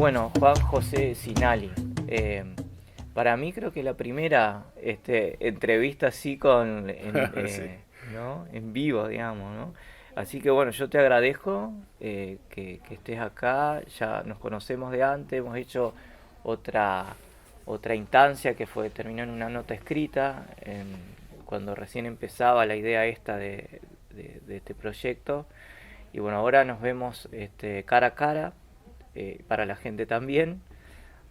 Bueno, Juan José Sinali. Eh, para mí creo que la primera entrevista así Sí. ¿no? En vivo, digamos, ¿no? Así que bueno, yo te agradezco que estés acá. Ya nos conocemos de antes, hemos hecho otra, otra instancia que terminó en una nota escrita, cuando recién empezaba la idea esta de este proyecto. Y bueno, ahora nos vemos cara a cara, para la gente también.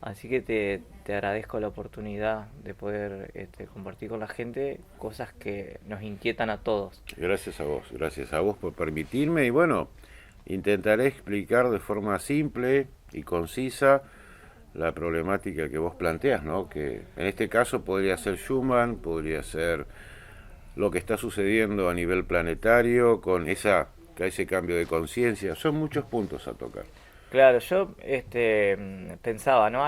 Así que te agradezco la oportunidad de poder compartir con la gente cosas que nos inquietan a todos. Gracias a vos por permitirme y bueno, intentaré explicar de forma simple y concisa la problemática que vos planteas, ¿no? Que en este caso podría ser Schumann, podría ser lo que está sucediendo a nivel planetario con ese cambio de conciencia, son muchos puntos a tocar. Claro, yo pensaba, ¿no?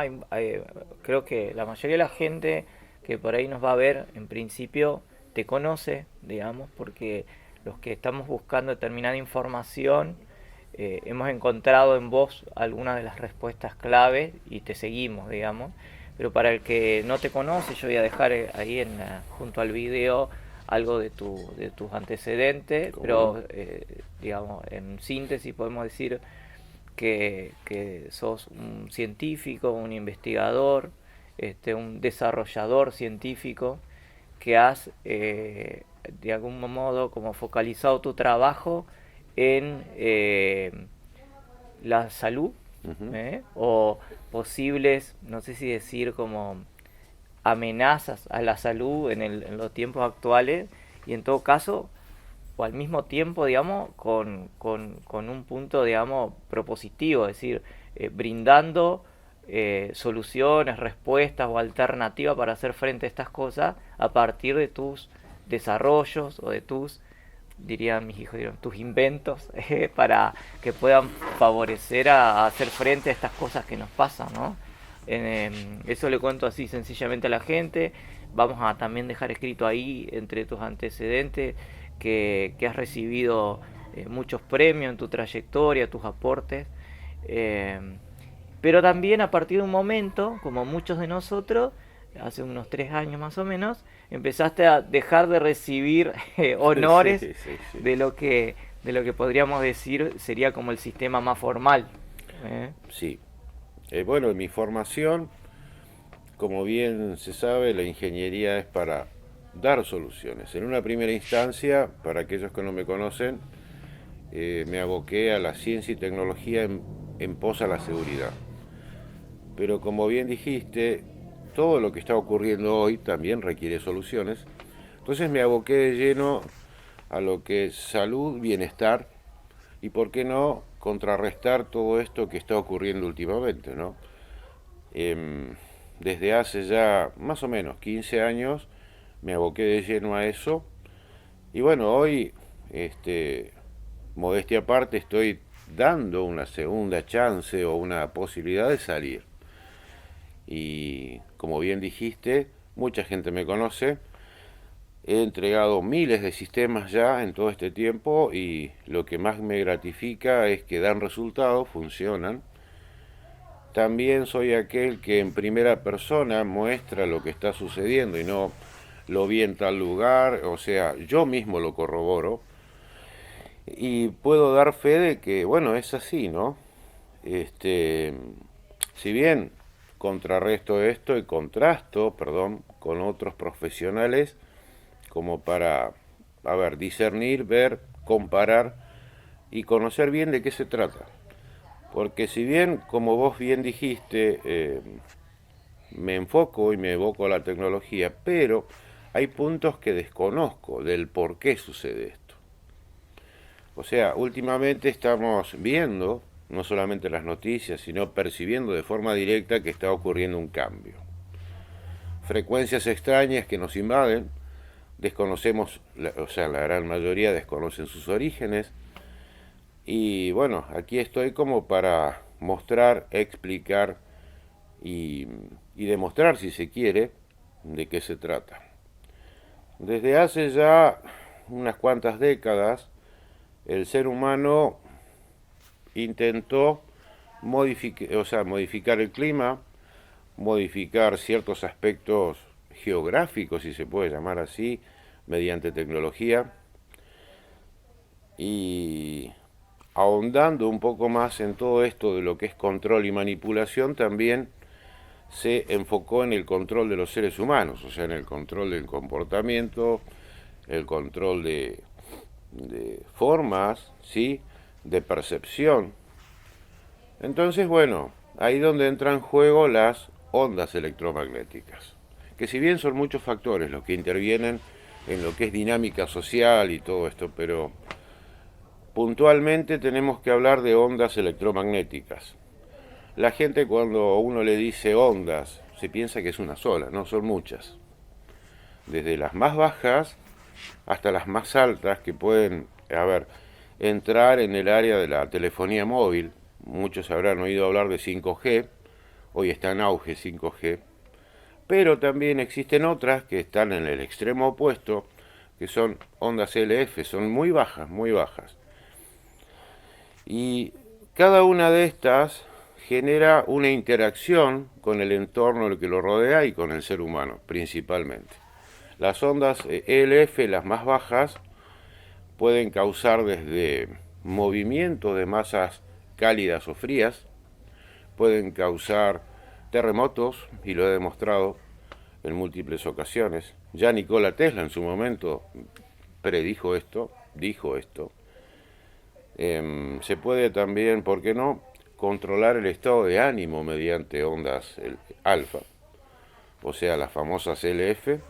Creo que la mayoría de la gente que por ahí nos va a ver, en principio, te conoce, digamos, porque los que estamos buscando determinada información, hemos encontrado en vos algunas de las respuestas clave y te seguimos, digamos. Pero para el que no te conoce, yo voy a dejar ahí junto al video algo de tus antecedentes, ¿Cómo no? pero digamos, en síntesis podemos decir que sos un científico, un investigador, un desarrollador científico, que has de algún modo como focalizado tu trabajo en la salud, Ujú. o posibles, no sé si decir como amenazas a la salud en los tiempos actuales, y en todo caso o al mismo tiempo, digamos, con un punto, digamos, propositivo, es decir, brindando soluciones, respuestas o alternativas para hacer frente a estas cosas a partir de tus desarrollos o de tus, dirían mis hijos, dirían, tus inventos, para que puedan favorecer a hacer frente a estas cosas que nos pasan, ¿no? Eso le cuento así sencillamente a la gente. Vamos a también dejar escrito ahí entre tus antecedentes que has recibido muchos premios en tu trayectoria, tus aportes. Eh, pero también a partir de un momento, como muchos de nosotros, hace unos 3 años más o menos, empezaste a dejar de recibir Sí, honores sí, sí. de de lo que podríamos decir sería como el sistema más formal. ¿Eh? Sí. Bueno, en mi formación, como bien se sabe, la ingeniería es para dar soluciones. En una primera instancia, para aquellos que no me conocen, me aboqué a la ciencia y tecnología en pos a la seguridad. Pero como bien dijiste, todo lo que está ocurriendo hoy también requiere soluciones. Entonces me aboqué de lleno a lo que es salud, bienestar y, por qué no, contrarrestar todo esto que está ocurriendo últimamente, ¿no? Em, Desde hace ya más o menos 15 años me aboqué de lleno a eso y bueno, hoy, este, modestia aparte, estoy dando una segunda chance o una posibilidad de salir. Y como bien dijiste, mucha gente me conoce. He entregado miles de sistemas ya en todo este tiempo y lo que más me gratifica es que dan resultados, funcionan. También soy aquel que en primera persona muestra lo que está sucediendo y no lo vi en tal lugar, o sea, yo mismo lo corroboro y puedo dar fe de que, bueno, es así, ¿no? Este, si bien contrarresto esto y contrasto, perdón, con otros profesionales como para, a ver, discernir, ver, comparar y conocer bien de qué se trata. Porque si bien, como vos bien dijiste, me enfoco y me evoco a la tecnología, pero hay puntos que desconozco del por qué sucede esto. O sea, últimamente estamos viendo, no solamente las noticias, sino percibiendo de forma directa que está ocurriendo un cambio. Frecuencias extrañas que nos invaden, desconocemos, o sea, la gran mayoría desconocen sus orígenes. Y bueno, aquí estoy como para mostrar, explicar y, y demostrar, si se quiere, de qué se trata. Desde hace ya unas cuantas décadas, el ser humano intentó modificar el clima, modificar ciertos aspectos geográficos, si se puede llamar así, mediante tecnología, y ahondando un poco más en todo esto de lo que es control y manipulación, también se enfocó en el control de los seres humanos, o sea, en el control del comportamiento, el control de formas, ¿sí? De percepción. Entonces, bueno, ahí donde entran en juego las ondas electromagnéticas, que si bien son muchos factores los que intervienen en lo que es dinámica social y todo esto, pero puntualmente tenemos que hablar de ondas electromagnéticas. La gente cuando uno le dice ondas, se piensa que es una sola, no, son muchas. Desde las más bajas hasta las más altas que pueden, entrar en el área de la telefonía móvil. Muchos habrán oído hablar de 5G, hoy está en auge 5G, pero también existen otras que están en el extremo opuesto, que son ondas LF, son muy bajas, muy bajas. Y cada una de estas genera una interacción con el entorno que lo rodea y con el ser humano, principalmente. Las ondas ELF, las más bajas, pueden causar desde movimientos de masas cálidas o frías, pueden causar terremotos, y lo he demostrado en múltiples ocasiones. Ya Nikola Tesla en su momento predijo esto, dijo esto. Se puede también, ¿por qué no?, controlar el estado de ánimo mediante ondas alfa, o sea, las famosas LF.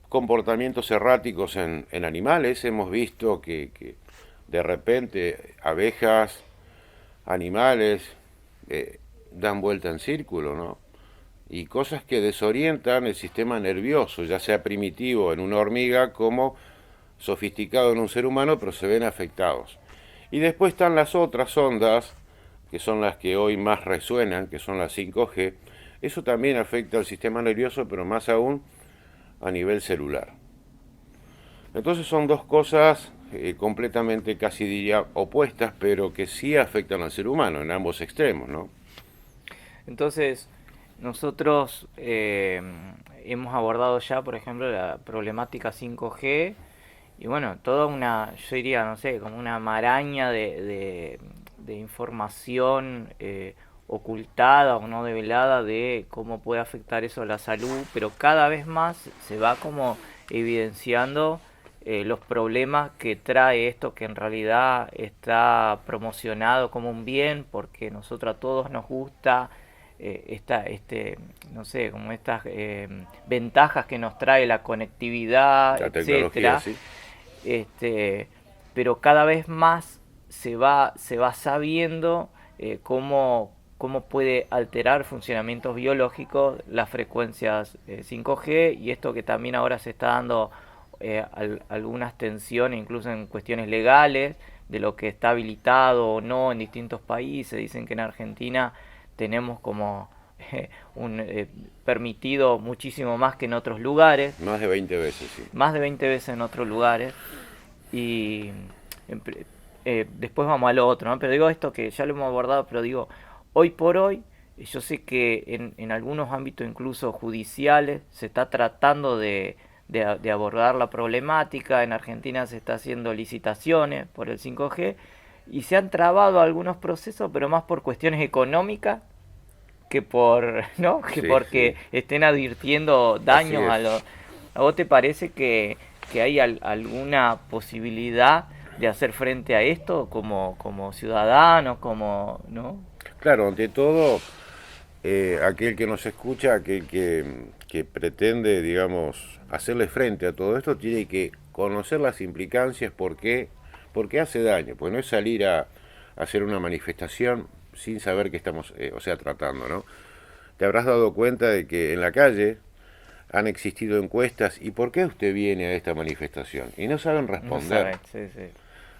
Comportamientos erráticos en animales, hemos visto que de repente abejas, animales, dan vuelta en círculo, ¿no? Y cosas que desorientan el sistema nervioso, ya sea primitivo en una hormiga como sofisticado en un ser humano, pero se ven afectados. Y después están las otras ondas, que son las que hoy más resuenan, que son las 5G. Eso también afecta al sistema nervioso, pero más aún a nivel celular. Entonces son dos cosas completamente, casi diría, opuestas, pero que sí afectan al ser humano en ambos extremos, ¿no? Entonces, nosotros hemos abordado ya, por ejemplo, la problemática 5G y bueno, toda una, yo diría, no sé, como una maraña de información ocultada o no develada de cómo puede afectar eso a la salud, pero cada vez más se va como evidenciando los problemas que trae esto, que en realidad está promocionado como un bien porque nosotros a todos nos gusta no sé, como estas ventajas que nos trae la conectividad, La tecnología, etcétera. sí. Este, pero cada vez más se va sabiendo cómo puede alterar funcionamientos biológicos las frecuencias 5G y esto que también ahora se está dando algunas tensiones, incluso en cuestiones legales, de lo que está habilitado o no en distintos países. Dicen que en Argentina tenemos como permitido muchísimo más que en otros lugares, Más de 20 veces, sí. más de 20 veces en otros lugares. Y después vamos a lo otro, ¿no? Pero digo esto que ya lo hemos abordado, pero digo, hoy por hoy, yo sé que en algunos ámbitos incluso judiciales se está tratando de abordar la problemática. En Argentina se está haciendo licitaciones por el 5G y se han trabado algunos procesos, pero más por cuestiones económicas que por, ¿no? Que Sí, porque sí. estén advirtiendo Así daños es. a los... ¿A vos te parece que hay alguna posibilidad de hacer frente a esto como ciudadanos, ¿no? Claro, ante todo, aquel que nos escucha, aquel que pretende, digamos, hacerle frente a todo esto, tiene que conocer las implicancias, por qué hace daño, pues no es salir a hacer una manifestación sin saber qué estamos, tratando, ¿no? Te habrás dado cuenta de que en la calle han existido encuestas, ¿y por qué usted viene a esta manifestación? Y no saben No responder. sabes, sí, sí.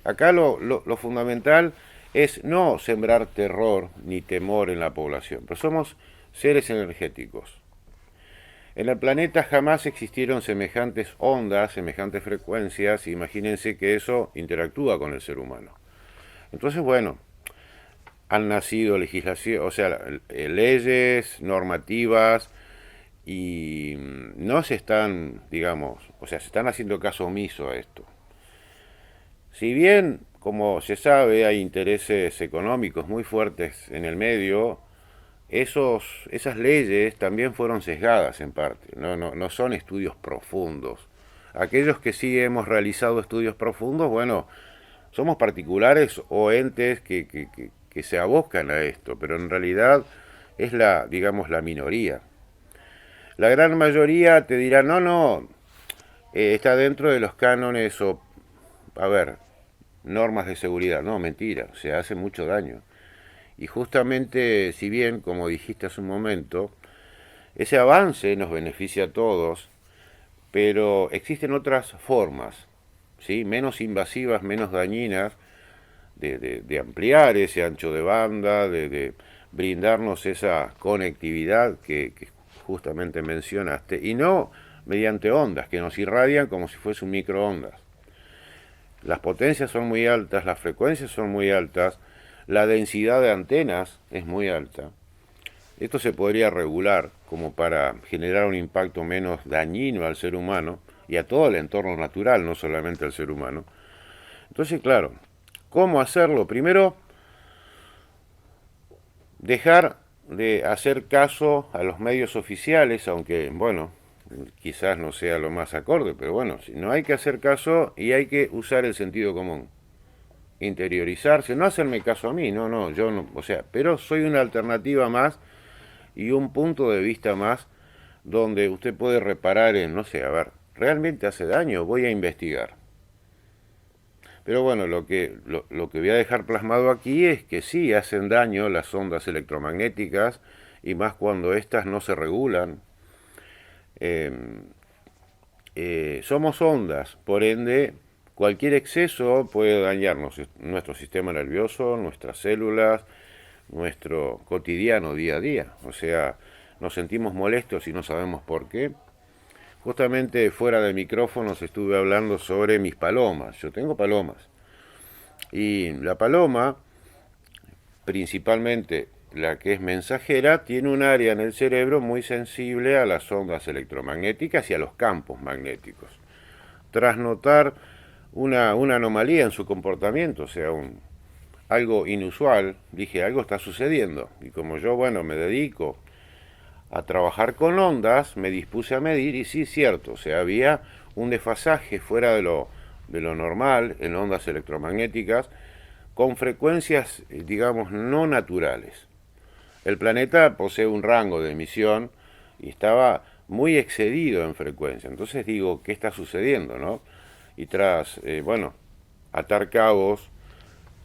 Acá lo fundamental es no sembrar terror ni temor en la población, pero somos seres energéticos. En el planeta jamás existieron semejantes ondas, semejantes frecuencias, imagínense que eso interactúa con el ser humano. Entonces, bueno, han nacido legislación, o sea, leyes, normativas, y no se están, digamos, o sea, se están haciendo caso omiso a esto. Si bien, como se sabe, hay intereses económicos muy fuertes en el medio, esas leyes también fueron sesgadas en parte, no son estudios profundos. Aquellos que sí hemos realizado estudios profundos, bueno, somos particulares o entes que se abocan a esto, pero en realidad es la, digamos, la minoría. La gran mayoría te dirá, no, está dentro de los cánones o, a ver, normas de seguridad. No, mentira, se hace mucho daño. Y justamente, si bien, como dijiste hace un momento, ese avance nos beneficia a todos, pero existen otras formas, ¿sí? Menos invasivas, menos dañinas, de ampliar ese ancho de banda, de brindarnos esa conectividad que justamente mencionaste, y no mediante ondas que nos irradian como si fuese un microondas. Las potencias son muy altas, las frecuencias son muy altas, la densidad de antenas es muy alta. Esto se podría regular como para generar un impacto menos dañino al ser humano y a todo el entorno natural, no solamente al ser humano. Entonces, claro, ¿cómo hacerlo? Primero, dejar de hacer caso a los medios oficiales, aunque, bueno, quizás no sea lo más acorde, pero bueno, no hay que hacer caso y hay que usar el sentido común. Interiorizarse, no hacerme caso a mí, no, yo no, o sea, pero soy una alternativa más y un punto de vista más donde usted puede reparar en, no sé, a ver, ¿realmente hace daño? Voy a investigar. Pero bueno, lo que voy a dejar plasmado aquí es que sí hacen daño las ondas electromagnéticas y más cuando éstas no se regulan. Eh, Somos ondas, por ende, cualquier exceso puede dañarnos nuestro sistema nervioso, nuestras células, nuestro cotidiano día a día. O sea, nos sentimos molestos y no sabemos por qué. Justamente fuera de micrófonos estuve hablando sobre mis palomas. Yo tengo palomas. Y la paloma, principalmente la que es mensajera, tiene un área en el cerebro muy sensible a las ondas electromagnéticas y a los campos magnéticos. Tras notar una anomalía en su comportamiento, o sea, algo inusual, dije, algo está sucediendo. Y como yo, bueno, me dedico a trabajar con ondas, me dispuse a medir y sí, cierto, o sea, había un desfasaje fuera de lo normal en ondas electromagnéticas con frecuencias, digamos, no naturales. El planeta posee un rango de emisión y estaba muy excedido en frecuencia. Entonces digo, ¿qué está sucediendo, no? Y tras, bueno, atar cabos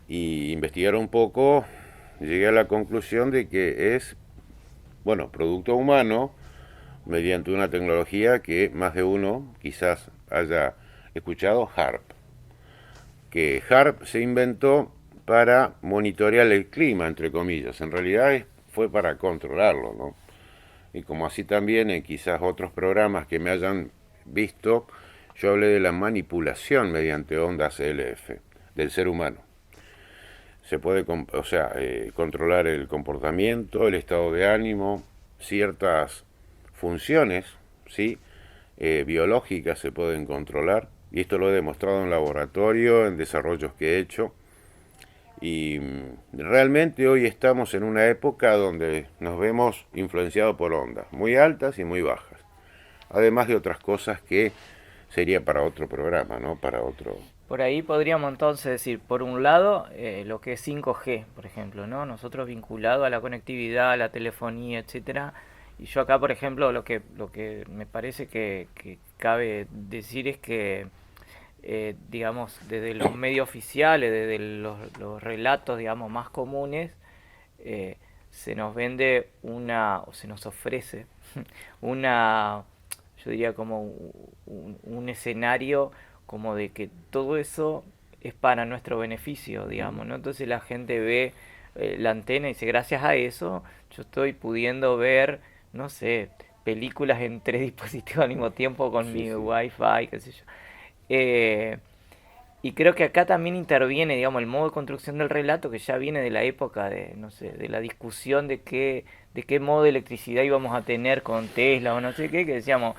y investigar un poco, llegué a la conclusión de que es, bueno, producto humano mediante una tecnología que más de uno quizás haya escuchado, HARP. Que HARP se inventó para monitorear el clima, entre comillas. En realidad fue para controlarlo, ¿no? Y como así también en quizás otros programas que me hayan visto, yo hablé de la manipulación mediante ondas ELF del ser humano. Se puede, o sea, controlar el comportamiento, el estado de ánimo, ciertas funciones, ¿sí? Biológicas se pueden controlar. Y esto lo he demostrado en laboratorio, en desarrollos que he hecho. Y realmente hoy estamos en una época donde nos vemos influenciados por ondas, muy altas y muy bajas. Además de otras cosas que sería para otro programa, ¿no? Para otro. Por ahí podríamos entonces decir, por un lado, lo que es 5G, por ejemplo, ¿no? Nosotros vinculado a la conectividad, a la telefonía, etcétera. Y yo acá, por ejemplo, lo que me parece que cabe decir es que, digamos, desde los medios oficiales, desde los relatos, digamos, más comunes, se nos vende o se nos ofrece una, yo diría como un escenario como de que todo eso es para nuestro beneficio, digamos, ¿no? Entonces la gente ve la antena y dice, gracias a eso yo estoy pudiendo ver, no sé, películas en 3 dispositivos al mismo tiempo con Sí, mi sí. wifi, qué sé yo. Eh, Y creo que acá también interviene, digamos, el modo de construcción del relato que ya viene de la época de, no sé, de la discusión de qué modo de electricidad íbamos a tener con Tesla o no sé qué, que decíamos,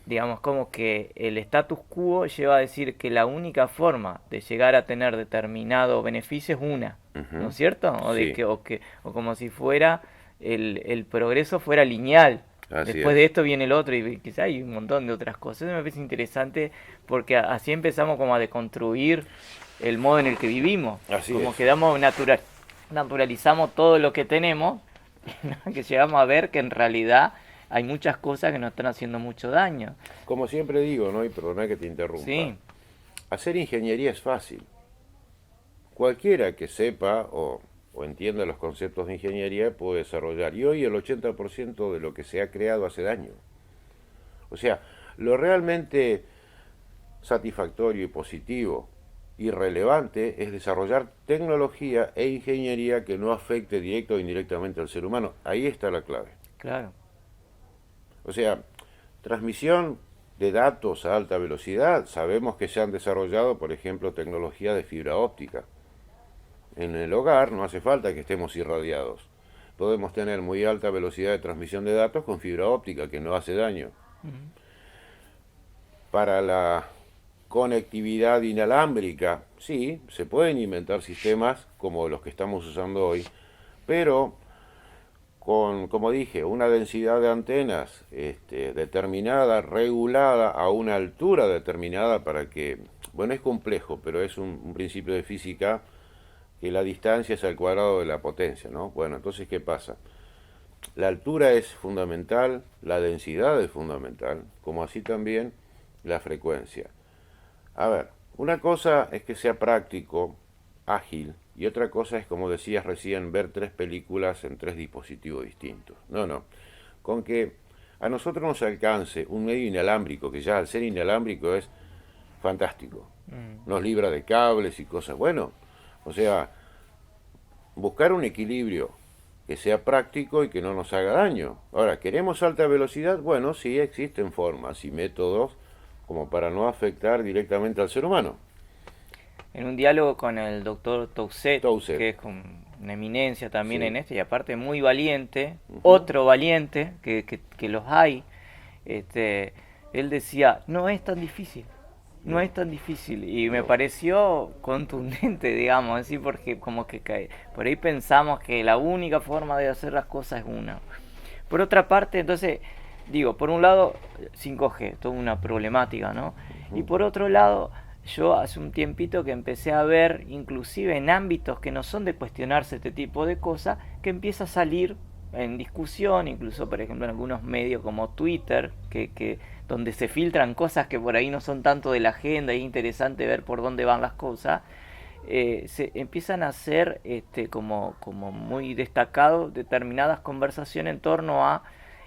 digamos, como que el status quo lleva a decir que la única forma de llegar a tener determinado beneficio es una, ¿no Ujú. es cierto? Sí, O como si fuera el progreso fuera lineal. así Después de es. esto viene el otro y quizá hay un montón de otras cosas. Eso me parece interesante porque así empezamos como a deconstruir el modo en el que vivimos. Así Como es. que naturalizamos todo lo que tenemos, que llegamos a ver que en realidad hay muchas cosas que nos están haciendo mucho daño. Como siempre digo, ¿no? Y perdona que te interrumpa. Sí, Hacer ingeniería es fácil. Cualquiera que sepa o entienda los conceptos de ingeniería puede desarrollar. Y hoy el 80% de lo que se ha creado hace daño. O sea, lo realmente satisfactorio y positivo y relevante es desarrollar tecnología e ingeniería que no afecte directo o indirectamente al ser humano. Ahí está la clave. claro. O sea, transmisión de datos a alta velocidad. Sabemos que se han desarrollado, por ejemplo, tecnología de fibra óptica. En el hogar no hace falta que estemos irradiados. Podemos tener muy alta velocidad de transmisión de datos con fibra óptica que no hace daño. Ujú. Para la conectividad inalámbrica, sí, se pueden inventar sistemas como los que estamos usando hoy, pero con, como dije, una densidad de antenas determinada, regulada a una altura determinada para que, bueno, es complejo, pero es un principio de física que la distancia es al cuadrado de la potencia, ¿no? Bueno, entonces, ¿qué pasa? La altura es fundamental, la densidad es fundamental, como así también la frecuencia. A ver, una cosa es que sea práctico, ágil, y otra cosa es, como decías recién, ver tres películas en tres dispositivos distintos. No, no. Con que a nosotros nos alcance un medio inalámbrico, que ya al ser inalámbrico es fantástico. Mm. Nos libra de cables y cosas. Bueno, o sea, buscar un equilibrio que sea práctico y que no nos haga daño. Ahora, ¿queremos alta velocidad? Bueno, sí existen formas y métodos como para no afectar directamente al ser humano. En un diálogo con el doctor Toussaint, Towser, que es una eminencia también sí. en esto y aparte muy valiente, Ujú. otro valiente, que los hay, este, él decía, no es tan difícil, no No, es tan difícil. Y me no. pareció contundente, digamos, así porque como que por ahí pensamos que la única forma de hacer las cosas es una. Por otra parte, entonces, digo, por un lado, 5G, toda una problemática, ¿no? Y Ujú. por otro lado, yo hace un tiempito que empecé a ver, inclusive en ámbitos que no son de cuestionarse este tipo de cosas, que empieza a salir en discusión, incluso por ejemplo en algunos medios como Twitter, donde se filtran cosas que por ahí no son tanto de la agenda y es interesante ver por dónde van las cosas, se empiezan a hacer como muy destacado determinadas conversaciones en torno a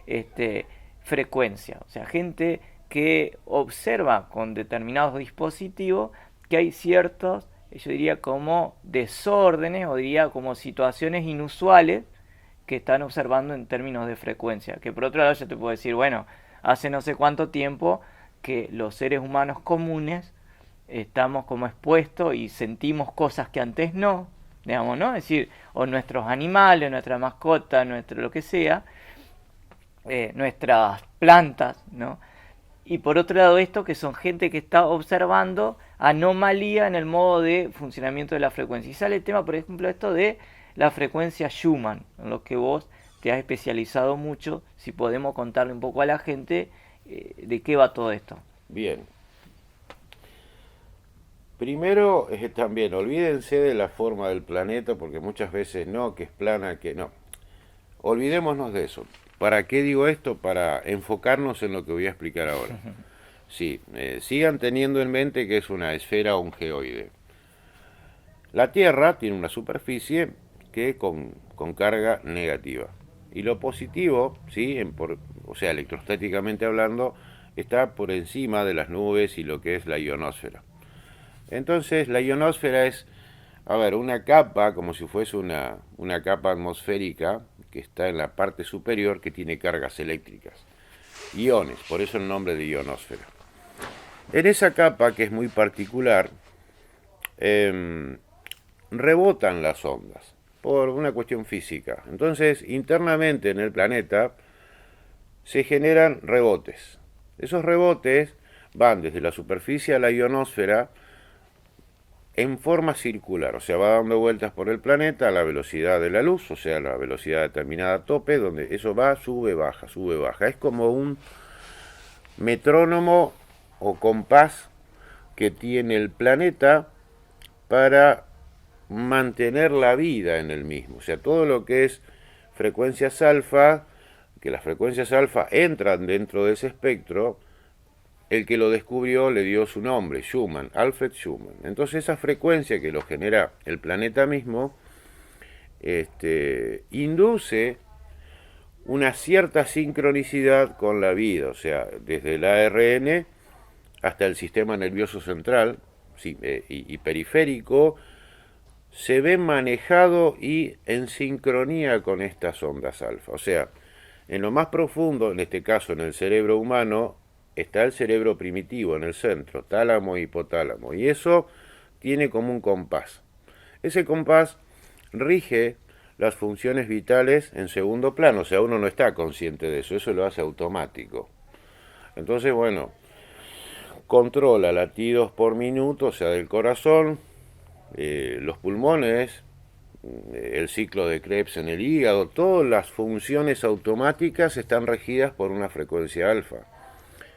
este, frecuencia. O sea, gente que observa con determinados dispositivos que hay ciertos, yo diría como desórdenes o diría como situaciones inusuales que están observando en términos de frecuencia. Que por otro lado yo te puedo decir, bueno, hace no sé cuánto tiempo que los seres humanos comunes estamos como expuestos y sentimos cosas que antes no, digamos, ¿no? Es decir, o nuestros animales, nuestra mascota, nuestro lo que sea, nuestras plantas, ¿no? Y por otro lado esto que son gente que está observando anomalía en el modo de funcionamiento de la frecuencia. Y sale el tema, por ejemplo, esto de la frecuencia Schumann, en lo que vos te has especializado mucho, si podemos contarle un poco a la gente de qué va todo esto. Bien. Primero, también, olvídense de la forma del planeta, porque muchas veces no, que es plana, que no. Olvidémonos de eso. ¿Para qué digo esto? Para enfocarnos en lo que voy a explicar ahora. Sí, sigan teniendo en mente que es una esfera o un geoide. La Tierra tiene una superficie que con carga negativa. Y lo positivo, ¿sí? O sea, electrostáticamente hablando, está por encima de las nubes y lo que es la ionosfera. Entonces, la ionosfera es, a ver, una capa, como si fuese una capa atmosférica que está en la parte superior que tiene cargas eléctricas. Iones, por eso el nombre de ionosfera. En esa capa, que es muy particular, em, rebotan las ondas por una cuestión física. Entonces, internamente en el planeta se generan rebotes. Esos rebotes van desde la superficie a la ionosfera en forma circular, o sea, va dando vueltas por el planeta a la velocidad de la luz, o sea, la velocidad determinada a tope, donde eso va, sube, baja, sube, baja. Es como un metrónomo o compás que tiene el planeta para mantener la vida en el mismo. O sea, todo lo que es frecuencias alfa, que las frecuencias alfa entran dentro de ese espectro, el que lo descubrió le dio su nombre, Schumann, Alfred Schumann. Entonces esa frecuencia que lo genera el planeta mismo, induce una cierta sincronicidad con la vida, o sea, desde el ARN hasta el sistema nervioso central y periférico, se ve manejado y en sincronía con estas ondas alfa. O sea, en lo más profundo, en este caso en el cerebro humano, está el cerebro primitivo en el centro, tálamo e hipotálamo, y eso tiene como un compás. Ese compás rige las funciones vitales en segundo plano, o sea, uno no está consciente de eso, eso lo hace automático. Entonces, bueno, controla latidos por minuto, o sea, del corazón, los pulmones, el ciclo de Krebs en el hígado, todas las funciones automáticas están regidas por una frecuencia alfa.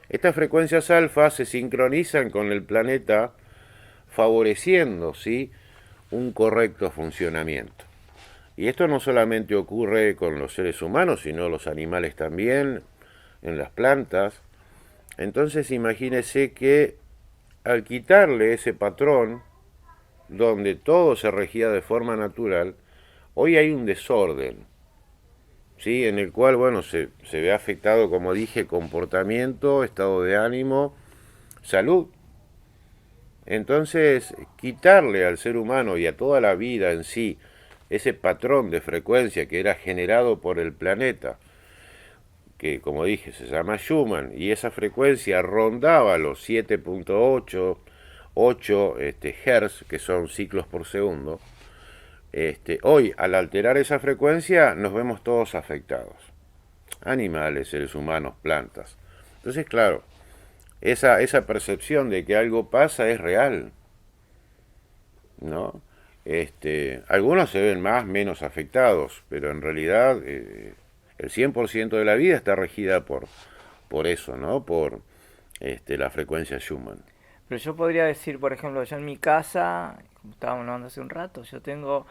Estas frecuencias alfa se sincronizan con el planeta favoreciendo, ¿sí?, un correcto funcionamiento. Y esto no solamente ocurre con los seres humanos, sino los animales también, en las plantas. Entonces imagínese que al quitarle ese patrón, donde todo se regía de forma natural, hoy hay un desorden, ¿sí?, en el cual, bueno, se ve afectado, como dije, comportamiento, estado de ánimo, salud. Entonces, quitarle al ser humano y a toda la vida en sí ese patrón de frecuencia que era generado por el planeta, que como dije se llama Schumann, y esa frecuencia rondaba los 7.8 Hz, que son ciclos por segundo. Hoy, al alterar esa frecuencia, nos vemos todos afectados. Animales, seres humanos, plantas. Entonces, claro, esa percepción de que algo pasa es real, ¿no? Algunos se ven más, menos afectados, pero en realidad el 100% de la vida está regida por eso, ¿no? Por la frecuencia Schumann. Pero yo podría decir, por ejemplo, yo en mi casa, como estábamos hablando hace un rato, yo tengo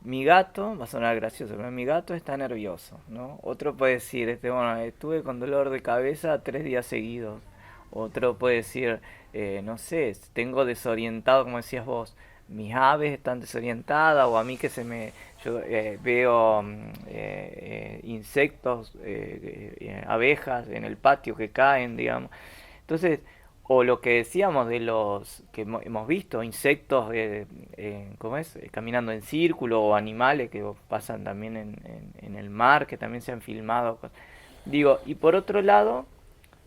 mi gato, va a sonar gracioso, pero mi gato está nervioso, ¿no? Otro puede decir, bueno, estuve con dolor de cabeza 3 días seguidos. Otro puede decir, no sé, tengo desorientado, como decías vos, mis aves están desorientadas, o a mí que yo veo insectos, abejas en el patio que caen, digamos. Entonces, o lo que decíamos de los que hemos visto, insectos, ¿cómo es? Caminando en círculo, o animales que pasan también en el mar, que también se han filmado. Digo, y por otro lado,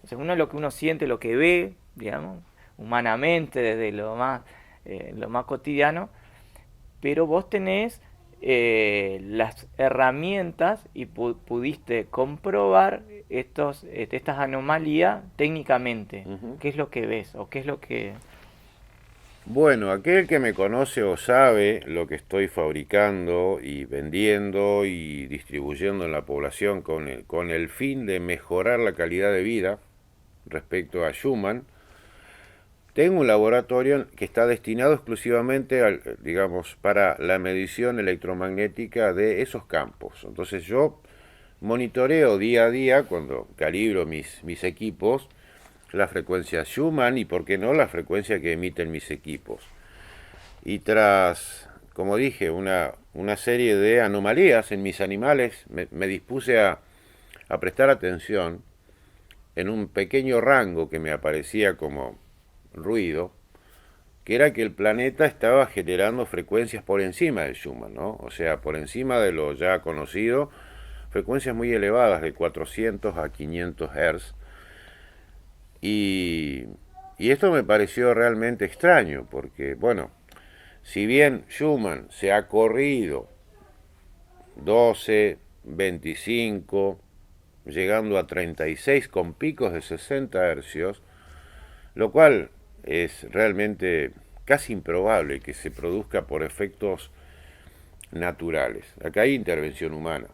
o sea, uno lo que uno siente, lo que ve, digamos, humanamente, desde lo más cotidiano, pero vos tenés las herramientas y pudiste comprobar estas anomalías técnicamente. Ujú. ¿Qué es lo que ves o qué es lo que... Bueno, aquel que me conoce o sabe lo que estoy fabricando y vendiendo y distribuyendo en la población con el fin de mejorar la calidad de vida respecto a Schumann, tengo un laboratorio que está destinado exclusivamente digamos, para la medición electromagnética de esos campos. Entonces yo monitoreo día a día, cuando calibro mis equipos, la frecuencia Schumann y, por qué no, la frecuencia que emiten mis equipos. Y tras, como dije, una serie de anomalías en mis animales, me dispuse a prestar atención en un pequeño rango que me aparecía como ruido, que era que el planeta estaba generando frecuencias por encima de Schumann, ¿no? O sea, por encima de lo ya conocido, frecuencias muy elevadas de 400 a 500 Hz. Y Y esto me pareció realmente extraño, porque, bueno, si bien Schumann se ha corrido 12, 25, llegando a 36 con picos de 60 hercios, lo cual es realmente casi improbable que se produzca por efectos naturales. Acá hay intervención humana.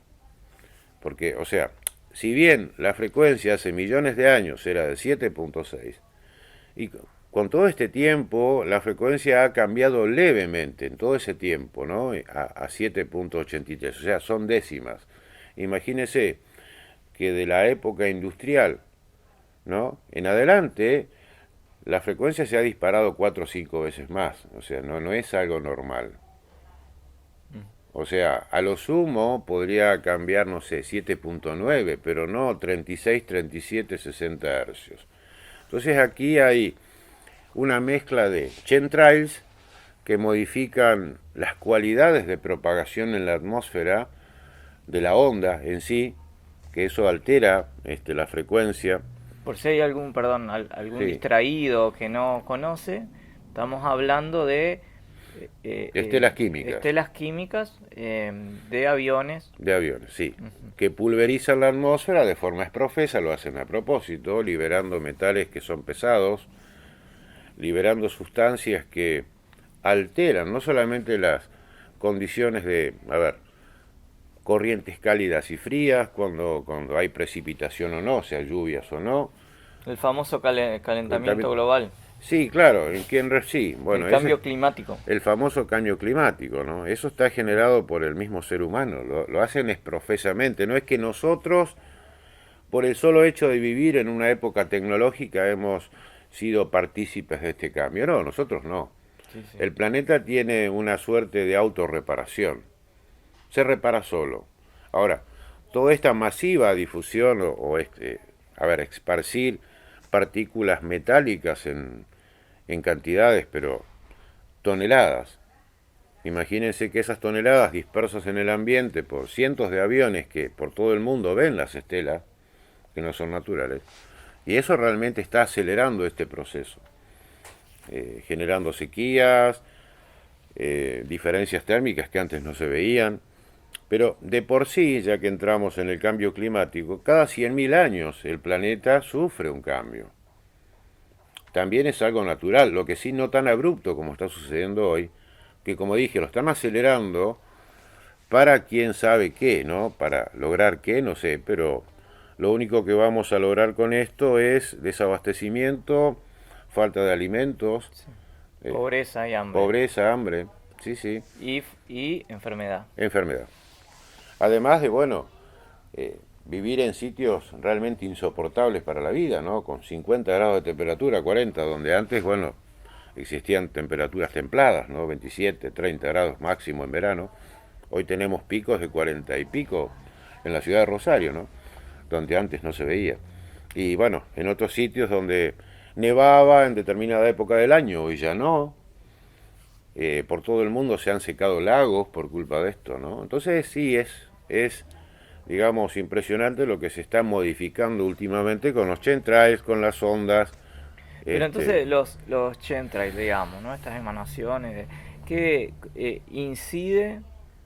Porque, o sea, si bien la frecuencia hace millones de años era de 7.6, y con todo este tiempo la frecuencia ha cambiado levemente en todo ese tiempo, ¿no? A 7.83, o sea, son décimas. Imagínese que de la época industrial, ¿no? En adelante, la frecuencia se ha disparado 4 o 5 veces más, o sea, no es algo normal. O sea, a lo sumo podría cambiar, no sé, 7.9, pero no 36, 37, 60 hercios. Entonces aquí hay una mezcla de chemtrails que modifican las cualidades de propagación en la atmósfera de la onda en sí, que eso altera la frecuencia. Por si hay algún, perdón, algún Sí, distraído que no conoce, estamos hablando de estelas químicas estelas químicas de aviones. de aviones, sí, Ujú. que pulverizan la atmósfera de forma exprofesa, lo hacen a propósito, liberando metales que son pesados, liberando sustancias que alteran no solamente las condiciones de, a ver, corrientes cálidas y frías, cuando hay precipitación o no, sea lluvias o no, El famoso calentamiento también, global, sí, claro, sí, el bueno, ese es cambio climático. el famoso cambio climático, ¿no? Eso está generado por el mismo ser humano, lo hacen exprofesamente, no es que nosotros, por el solo hecho de vivir en una época tecnológica, hemos sido partícipes de este cambio, no, nosotros no. Sí, sí. El planeta tiene una suerte de autorreparación, se repara solo. Ahora, toda esta masiva difusión a ver, esparcir partículas metálicas en cantidades, pero toneladas. Imagínense que esas toneladas dispersas en el ambiente por cientos de aviones que por todo el mundo ven las estelas, que no son naturales, y eso realmente está acelerando este proceso, generando sequías, diferencias térmicas que antes no se veían. Pero de por sí, ya que entramos en el cambio climático, cada 100.000 años el planeta sufre un cambio. También es algo natural, lo que sí no tan abrupto como está sucediendo hoy, que como dije, lo están acelerando para quién sabe qué, ¿no? Para lograr qué, no sé, pero lo único que vamos a lograr con esto es desabastecimiento, falta de alimentos, Sí. eh, Pobreza y hambre. pobreza, hambre, sí, sí, Y enfermedad. enfermedad. Además de, bueno, vivir en sitios realmente insoportables para la vida, ¿no? Con 50 grados de temperatura, 40, donde antes, bueno, existían temperaturas templadas, ¿no? 27, 30 grados máximo en verano. Hoy tenemos picos de 40 y pico en la ciudad de Rosario, ¿no? Donde antes no se veía. Y bueno, en otros sitios donde nevaba en determinada época del año, hoy ya no. Por todo el mundo se han secado lagos por culpa de esto, ¿no? Entonces sí es digamos, impresionante lo que se está modificando últimamente con los chemtrails, con las ondas. Pero Este, entonces los chemtrails, digamos, ¿no? Estas emanaciones, ¿qué incide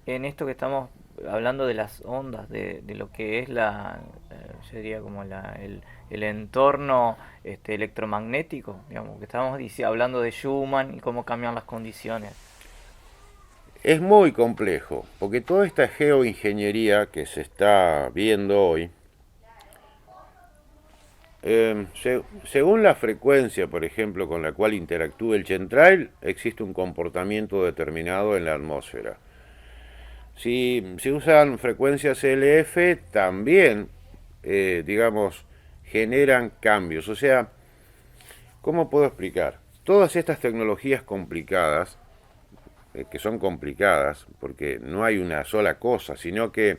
en esto que estamos hablando de las ondas, de lo que es yo diría como el entorno electromagnético, digamos, que estamos hablando de Schumann y cómo cambian las condiciones? es muy complejo, porque toda esta geoingeniería que se está viendo hoy, según la frecuencia, por ejemplo, con la cual interactúa el chemtrail, existe un comportamiento determinado en la atmósfera. Si se usan frecuencias LF, también, digamos, generan cambios. O sea, ¿cómo puedo explicar? Todas estas tecnologías complicadas, que son complicadas, porque no hay una sola cosa, sino que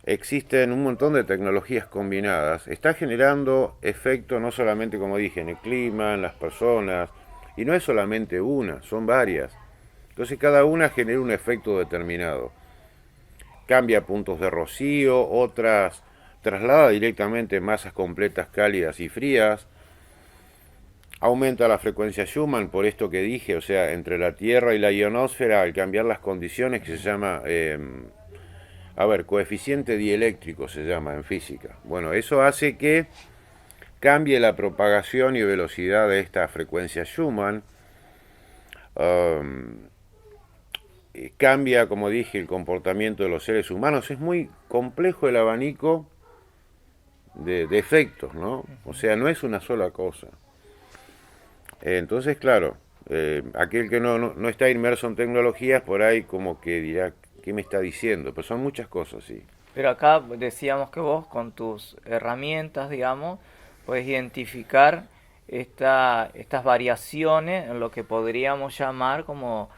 existen un montón de tecnologías combinadas, está generando efectos no solamente, como dije, en el clima, en las personas, y no es solamente una, son varias. Entonces cada una genera un efecto determinado. Cambia puntos de rocío, otras traslada directamente masas completas cálidas y frías. Aumenta la frecuencia Schumann por esto que dije, o sea, entre la Tierra y la ionosfera, al cambiar las condiciones, que se llama, a ver, coeficiente dieléctrico se llama en física. Bueno, eso hace que cambie la propagación y velocidad de esta frecuencia Schumann. Um, Cambia, como dije, el comportamiento de los seres humanos. Es muy complejo el abanico de efectos, ¿no? O sea, no es una sola cosa. Entonces, claro, aquel que no está inmerso en tecnologías, por ahí como que dirá, ¿qué me está diciendo? Pero son muchas cosas, sí. Pero acá decíamos que vos con tus herramientas, digamos, puedes identificar estas variaciones en lo que podríamos llamar como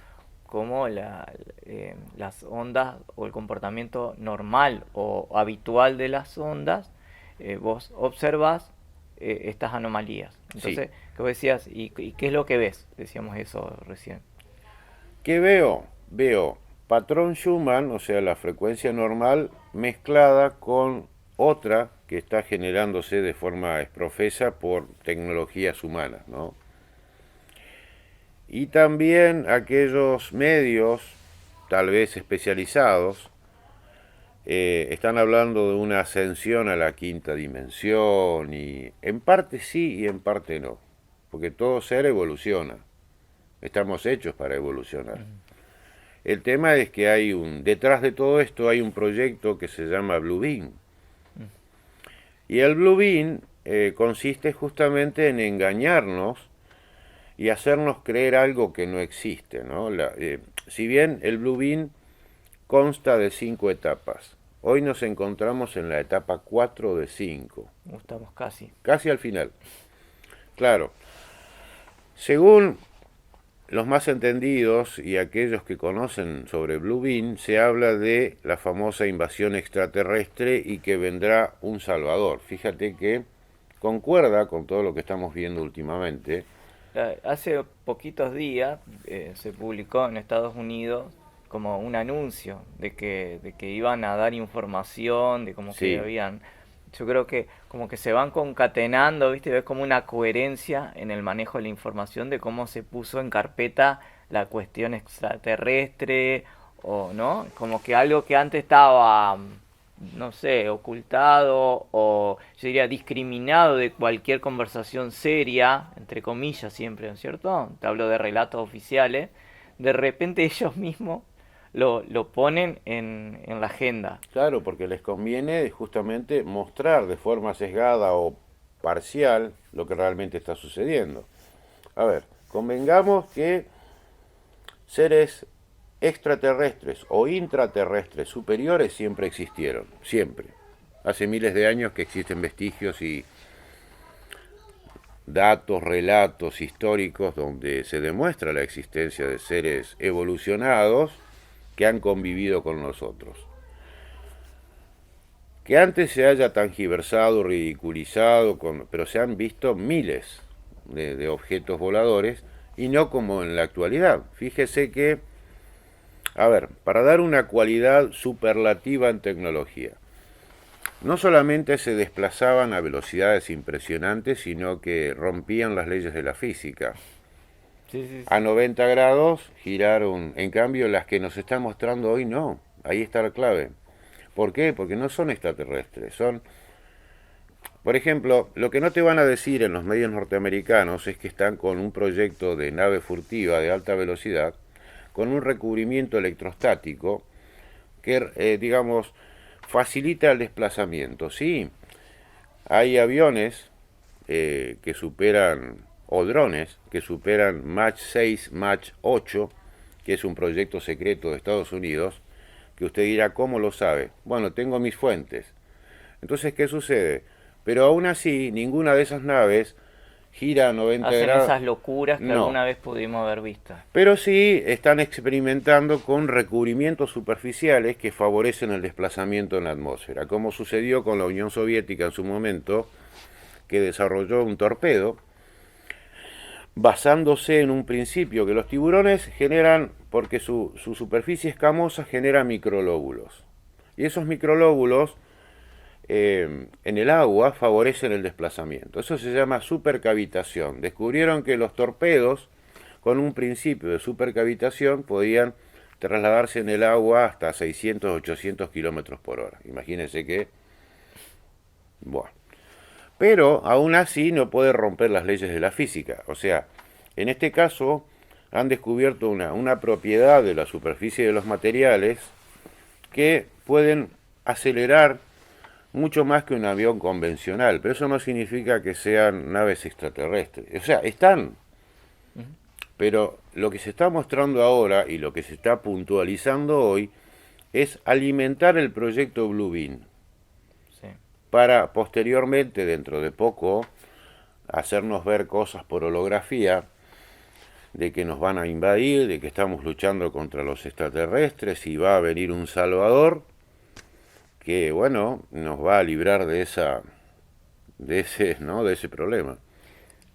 las ondas o el comportamiento normal o habitual de las ondas. Vos observás estas anomalías. Sí. Entonces, ¿qué vos decías? ¿Y qué es lo que ves? Decíamos eso recién. ¿Qué veo? Veo patrón Schumann, o sea, la frecuencia normal, mezclada con otra que está generándose de forma exprofesa por tecnologías humanas, ¿no? Y también aquellos medios, tal vez especializados, están hablando de una ascensión a la quinta dimensión y en parte sí y en parte no, porque todo ser evoluciona, estamos hechos para evolucionar. El tema es que detrás de todo esto hay un proyecto que se llama Blue Beam. Y el Blue Beam consiste justamente en engañarnos y hacernos creer algo que no existe, ¿no? Si bien el Blue Beam consta de 5 etapas, hoy nos encontramos en la etapa 4 de 5, Estamos casi. casi al final. Claro, según los más entendidos y aquellos que conocen sobre Blue Beam, se habla de la famosa invasión extraterrestre y que vendrá un salvador. Fíjate que concuerda con todo lo que estamos viendo últimamente. Hace poquitos días se publicó en Estados Unidos como un anuncio de que iban a dar información, de como que Sí, habían, yo creo que como que se van concatenando, ¿viste? Ves como una coherencia en el manejo de la información de cómo se puso en carpeta la cuestión extraterrestre o no, como que algo que antes estaba no sé, ocultado o yo diría discriminado de cualquier conversación seria, entre comillas siempre, ¿no es cierto? Te hablo de relatos oficiales, de repente ellos mismos lo ponen en la agenda. claro, porque les conviene justamente mostrar de forma sesgada o parcial lo que realmente está sucediendo. A ver, convengamos que seres extraterrestres o intraterrestres superiores siempre existieron, siempre. Hace miles de años que existen vestigios y datos, relatos históricos donde se demuestra la existencia de seres evolucionados que han convivido con nosotros. Que antes se haya tangiversado, ridiculizado, pero se han visto miles de objetos voladores y no como en la actualidad. Fíjese que, a ver, para dar una cualidad superlativa en tecnología, no solamente se desplazaban a velocidades impresionantes, sino que rompían las leyes de la física. Sí, sí, A sí. 90 grados giraron, en cambio las que nos están mostrando hoy no. Ahí está la clave. ¿Por qué? Porque no son extraterrestres, son... Por ejemplo, lo que no te van a decir en los medios norteamericanos es que están con un proyecto de nave furtiva de alta velocidad, con un recubrimiento electrostático que, digamos, facilita el desplazamiento. Sí, hay aviones que superan, o drones que superan Mach 6, Mach 8, que es un proyecto secreto de Estados Unidos, que usted dirá, ¿cómo lo sabe? Bueno, tengo mis fuentes. Entonces, ¿qué sucede? Pero aún así, ninguna de esas naves gira a 90 Hacen grados. esas locuras que No. alguna vez pudimos haber visto. Pero sí están experimentando con recubrimientos superficiales que favorecen el desplazamiento en la atmósfera, como sucedió con la Unión Soviética en su momento, que desarrolló un torpedo basándose en un principio que los tiburones generan, porque su superficie escamosa genera microlóbulos. Y esos microlóbulos en el agua favorecen el desplazamiento. Eso se llama supercavitación. Descubrieron que los torpedos, con un principio de supercavitación, podían trasladarse en el agua hasta 600, 800 kilómetros por hora. Imagínense que, bueno. Pero aún así no puede romper las leyes de la física. O sea, en este caso han descubierto una propiedad de la superficie de los materiales que pueden acelerar mucho más que un avión convencional, pero eso no significa que sean naves extraterrestres. O sea, están, pero lo que se está mostrando ahora y lo que se está puntualizando hoy es alimentar el proyecto Blue Beam Sí. para posteriormente, dentro de poco, hacernos ver cosas por holografía de que nos van a invadir, de que estamos luchando contra los extraterrestres y va a venir un salvador que, bueno, nos va a librar de ese problema.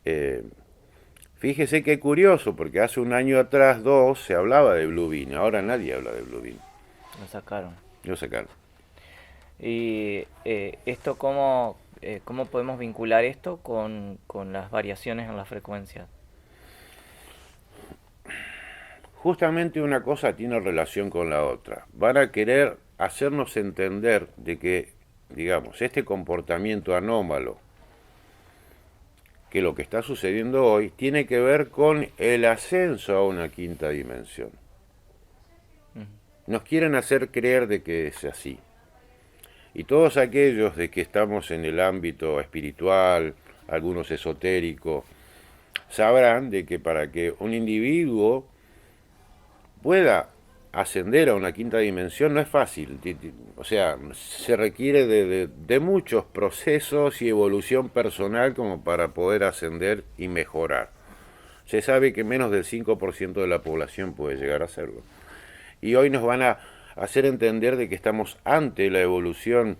Eh, Fíjese qué curioso, porque hace un año atrás, dos, se hablaba de Blue Beam, ahora nadie habla de Blue Beam. Lo sacaron. Lo sacaron. Y esto, ¿cómo podemos vincular esto con las variaciones en la frecuencia? Justamente una cosa tiene relación con la otra. Van a querer hacernos entender de que, digamos, este comportamiento anómalo, que lo que está sucediendo hoy, tiene que ver con el ascenso a una quinta dimensión. Nos quieren hacer creer de que es así. Y todos aquellos de que estamos en el ámbito espiritual, algunos esotéricos, sabrán de que para que un individuo pueda ascender a una quinta dimensión no es fácil. O sea, se requiere de muchos procesos y evolución personal como para poder ascender y mejorar. Se sabe que menos del 5% de la población puede llegar a hacerlo. Y hoy nos van a hacer entender de que estamos ante la evolución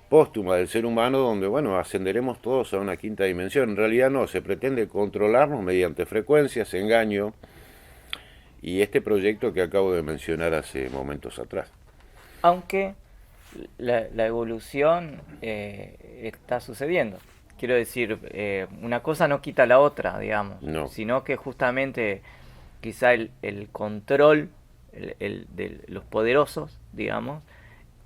póstuma del ser humano, donde, bueno, ascenderemos todos a una quinta dimensión. En realidad no, se pretende controlarnos mediante frecuencias, engaño, y este proyecto que acabo de mencionar hace momentos atrás. Aunque la evolución está sucediendo. Quiero decir, una cosa no quita la otra, digamos, No, sino que justamente quizá el control de los poderosos, digamos,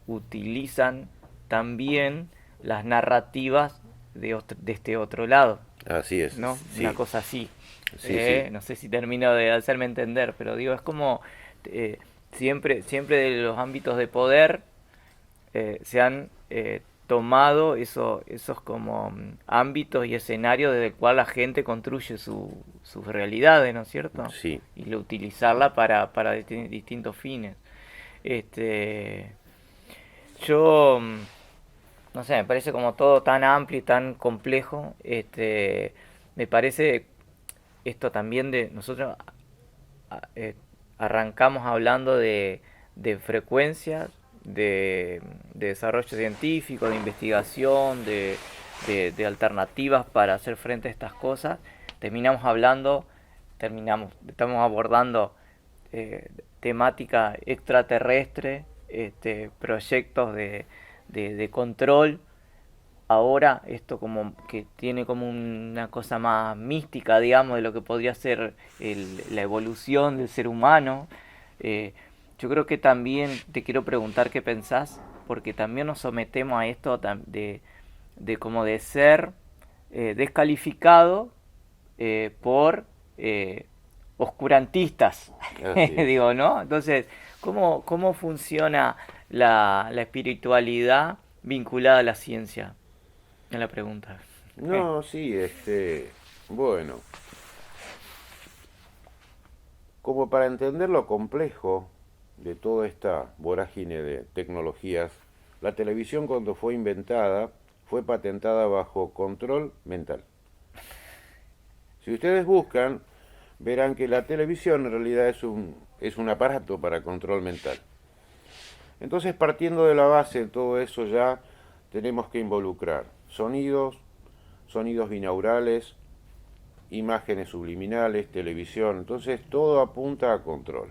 utilizan también las narrativas de este otro lado, así es, ¿no? Una sí, cosa así. sí, sí, No sé si termino de hacerme entender, pero digo, es como siempre de los ámbitos de poder se han tomado esos como ámbitos y escenarios desde el cual la gente construye sus realidades, ¿no es cierto? sí. Y lo utilizarla para distintos fines. Este, yo, no sé, me parece como todo tan amplio y tan complejo. Me parece esto también de nosotros a- eh, arrancamos hablando de frecuencias, de desarrollo científico, de investigación, de alternativas para hacer frente a estas cosas. Terminamos hablando, estamos abordando temática extraterrestre, proyectos de control. Ahora esto como que tiene como una cosa más mística, digamos, de lo que podría ser la evolución del ser humano. Eh, yo creo que también te quiero preguntar qué pensás, porque también nos sometemos a esto de como de ser descalificado por oscurantistas, Así es. digo, ¿no? Entonces, ¿cómo funciona la espiritualidad vinculada a la ciencia? Es la pregunta. No, sí, bueno, como para entender lo complejo de toda esta vorágine de tecnologías, la televisión cuando fue inventada fue patentada bajo control mental. Si ustedes buscan, verán que la televisión en realidad es un aparato para control mental. Entonces, partiendo de la base de todo eso, ya tenemos que involucrar sonidos, sonidos binaurales, imágenes subliminales, televisión. Entonces, todo apunta a control.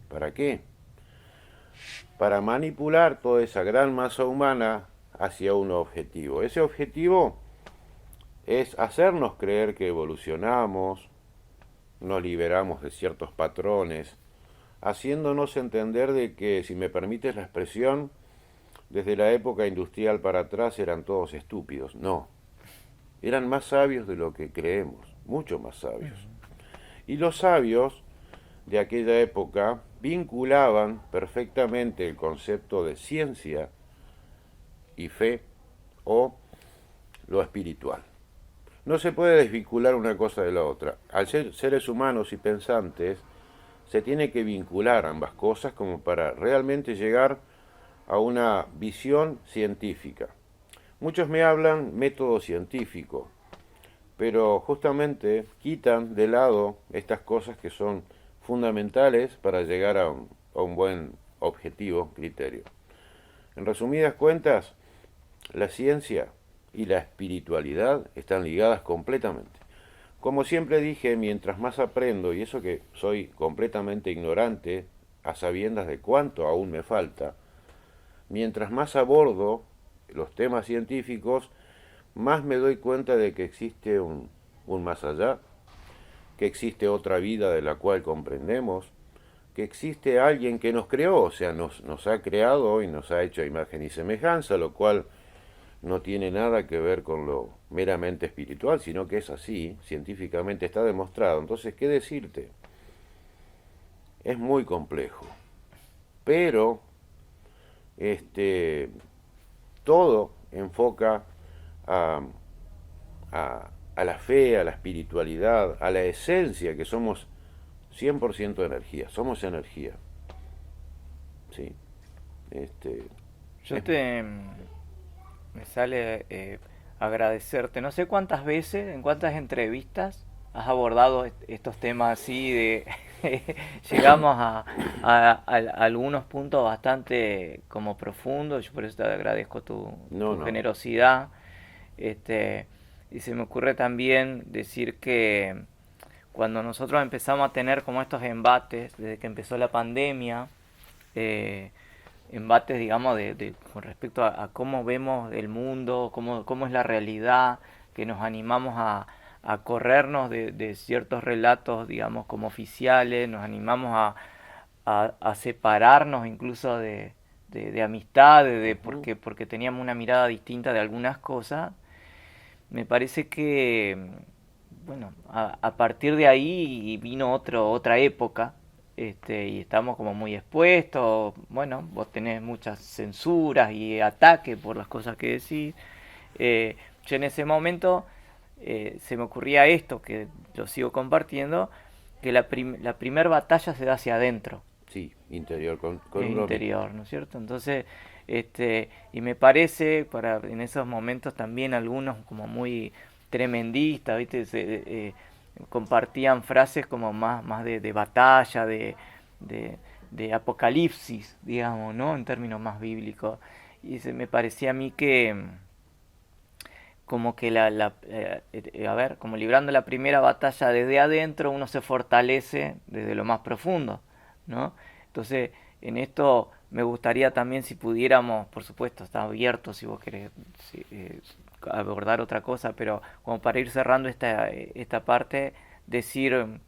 ¿Para qué? Para manipular toda esa gran masa humana hacia un objetivo. Ese objetivo es hacernos creer que evolucionamos, nos liberamos de ciertos patrones, haciéndonos entender de que, si me permites la expresión, desde la época industrial para atrás eran todos estúpidos. No, eran más sabios de lo que creemos, mucho más sabios. Y los sabios de aquella época vinculaban perfectamente el concepto de ciencia y fe o lo espiritual. No se puede desvincular una cosa de la otra. Al ser seres humanos y pensantes, se tiene que vincular ambas cosas como para realmente llegar a una visión científica. Muchos me hablan método científico, pero justamente quitan de lado estas cosas que son fundamentales para llegar a un buen objetivo, criterio. En resumidas cuentas, la ciencia y la espiritualidad están ligadas completamente. Como siempre dije, mientras más aprendo, y eso que soy completamente ignorante, a sabiendas de cuánto aún me falta, mientras más abordo los temas científicos, más me doy cuenta de que existe un más allá, que existe otra vida de la cual comprendemos, que existe alguien que nos creó, o sea, nos ha creado y nos ha hecho a imagen y semejanza, lo cual no tiene nada que ver con lo meramente espiritual, sino que es así, científicamente está demostrado. Entonces, ¿qué decirte? Es muy complejo, pero todo enfoca a, a la fe, a la espiritualidad, a la esencia, que somos 100% energía, somos energía. ¿Sí? Yo me sale agradecerte. No sé cuántas veces, en cuántas entrevistas has abordado estos temas así de... llegamos a algunos puntos bastante como profundos. Yo por eso te agradezco tu generosidad. Y se me ocurre también decir que cuando nosotros empezamos a tener como estos embates, desde que empezó la pandemia, embates, digamos, con respecto a cómo vemos el mundo, cómo es la realidad, que nos animamos a corrernos de ciertos relatos, digamos, como oficiales, nos animamos a separarnos incluso de amistades, porque teníamos una mirada distinta de algunas cosas. Me parece que, bueno, a partir de ahí vino otra época, y estamos como muy expuestos. Bueno, vos tenés muchas censuras y ataques por las cosas que decís. Yo en ese momento se me ocurría esto, que lo sigo compartiendo, que la primer batalla se da hacia adentro. Sí, interior, con Interior, ¿no es cierto? Entonces, y me parece, en esos momentos también algunos como muy tremendistas, ¿viste? Compartían frases como más de batalla, de apocalipsis, digamos, ¿no? En términos más bíblicos. Y me parecía a mí que como que a ver, como librando la primera batalla desde adentro, uno se fortalece desde lo más profundo, ¿no? Entonces, en esto me gustaría también, si pudiéramos, por supuesto, está abierto si vos querés abordar otra cosa, pero como para ir cerrando esta parte, decir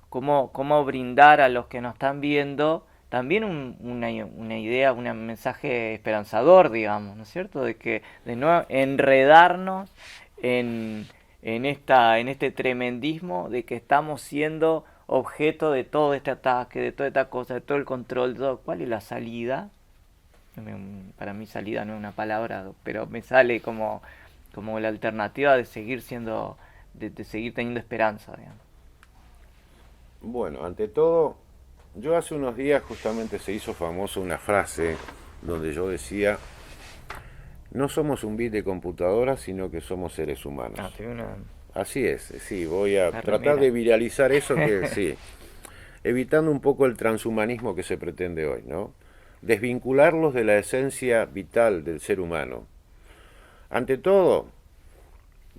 cómo brindar a los que nos están viendo también una idea, un mensaje esperanzador, digamos, ¿no es cierto? De no enredarnos en este tremendismo de que estamos siendo objeto de todo este ataque, de toda esta cosa, de todo el control, de todo. ¿Cuál es la salida? Para mí salida no es una palabra, pero me sale como la alternativa de seguir siendo, de seguir teniendo esperanza, digamos. Bueno, ante todo, yo hace unos días justamente se hizo famoso una frase donde yo decía, no somos un bit de computadora, sino que somos seres humanos. Así es, sí, voy a tratar de viralizar eso, que sí, evitando un poco el transhumanismo que se pretende hoy, ¿no? Desvincularlos de la esencia vital del ser humano. Ante todo,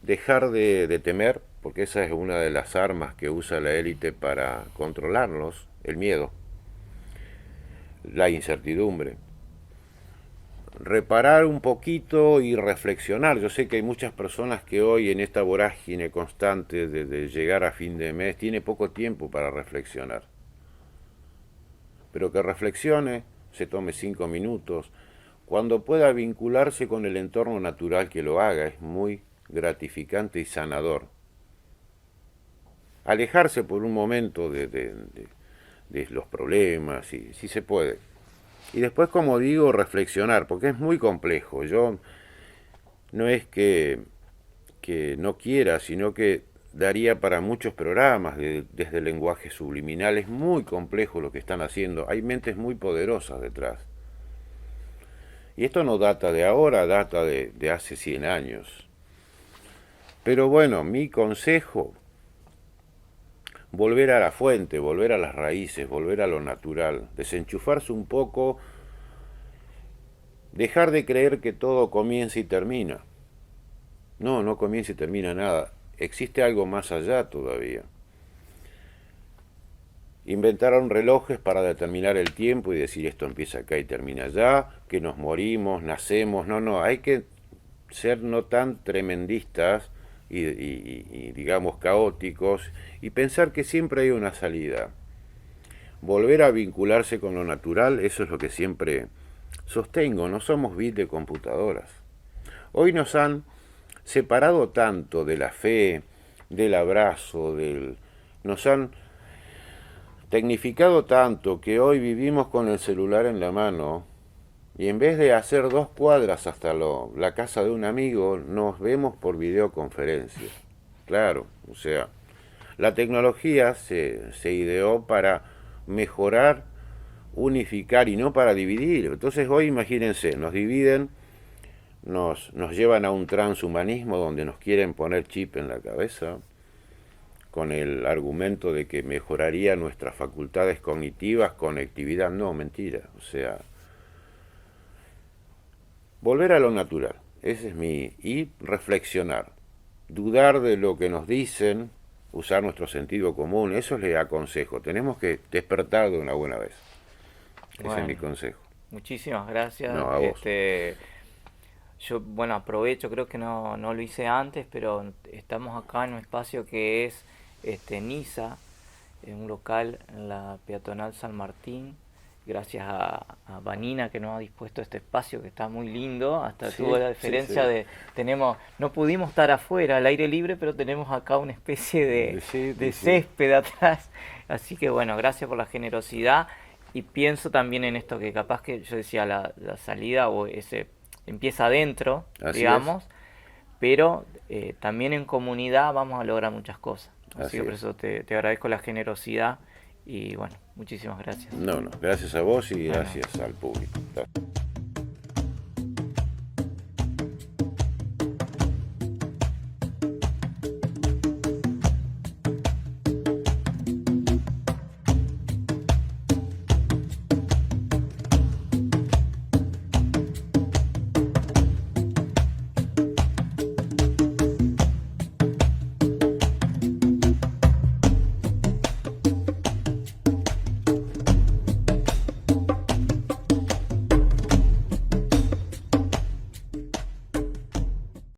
dejar de temer, porque esa es una de las armas que usa la élite para controlarnos, el miedo, la incertidumbre. reparar un poquito y reflexionar. Yo sé que hay muchas personas que hoy en esta vorágine constante de llegar a fin de mes tiene poco tiempo para reflexionar. Pero que reflexione, se tome 5 minutos, cuando pueda vincularse con el entorno natural, que lo haga, es muy gratificante y sanador. Alejarse por un momento de los problemas, si se puede. Y después, como digo, reflexionar, porque es muy complejo. Yo no es que no quiera, sino que daría para muchos programas desde el lenguaje subliminal. Es muy complejo lo que están haciendo. Hay mentes muy poderosas detrás. Y esto no data de ahora, data de hace 100 años. Pero bueno, mi consejo, volver a la fuente, volver a las raíces, volver a lo natural, desenchufarse un poco, dejar de creer que todo comienza y termina. No, no comienza y termina nada. Existe algo más allá todavía. Inventaron relojes para determinar el tiempo y decir esto empieza acá y termina allá, que nos morimos, nacemos. No, hay que ser no tan tremendistas y digamos caóticos y pensar que siempre hay una salida. Volver a vincularse con lo natural, eso es lo que siempre sostengo, no somos bits de computadoras. Hoy nos han separado tanto de la fe, del abrazo, nos han tecnificado tanto que hoy vivimos con el celular en la mano y en vez de hacer 2 cuadras hasta la casa de un amigo, nos vemos por videoconferencia. Claro, o sea, la tecnología se ideó para mejorar, unificar y no para dividir. Entonces hoy imagínense, nos dividen, nos llevan a un transhumanismo donde nos quieren poner chip en la cabeza, con el argumento de que mejoraría nuestras facultades cognitivas, conectividad. No, mentira. O sea, volver a lo natural, ese es y reflexionar, dudar de lo que nos dicen, usar nuestro sentido común, eso les aconsejo. Tenemos que despertar de una buena vez. Ese es mi Bueno, consejo. muchísimas gracias. No, a vos. Yo, bueno, aprovecho, creo que no lo hice antes, pero estamos acá en un espacio que es Niza, en un local en la peatonal San Martín, gracias a Vanina que nos ha dispuesto este espacio que está muy lindo. Hasta tuvo Sí, la sí, diferencia sí. de, no pudimos estar afuera al aire libre, pero tenemos acá una especie Sí, de sí, sí. césped atrás. Así que bueno, gracias por la generosidad. Y pienso también en esto que capaz que yo decía, la salida o ese empieza adentro, Así es, digamos, pero también en comunidad vamos a lograr muchas cosas. Así así que por es. eso te agradezco la generosidad y bueno, muchísimas gracias. No, gracias a vos y Bueno, gracias al público.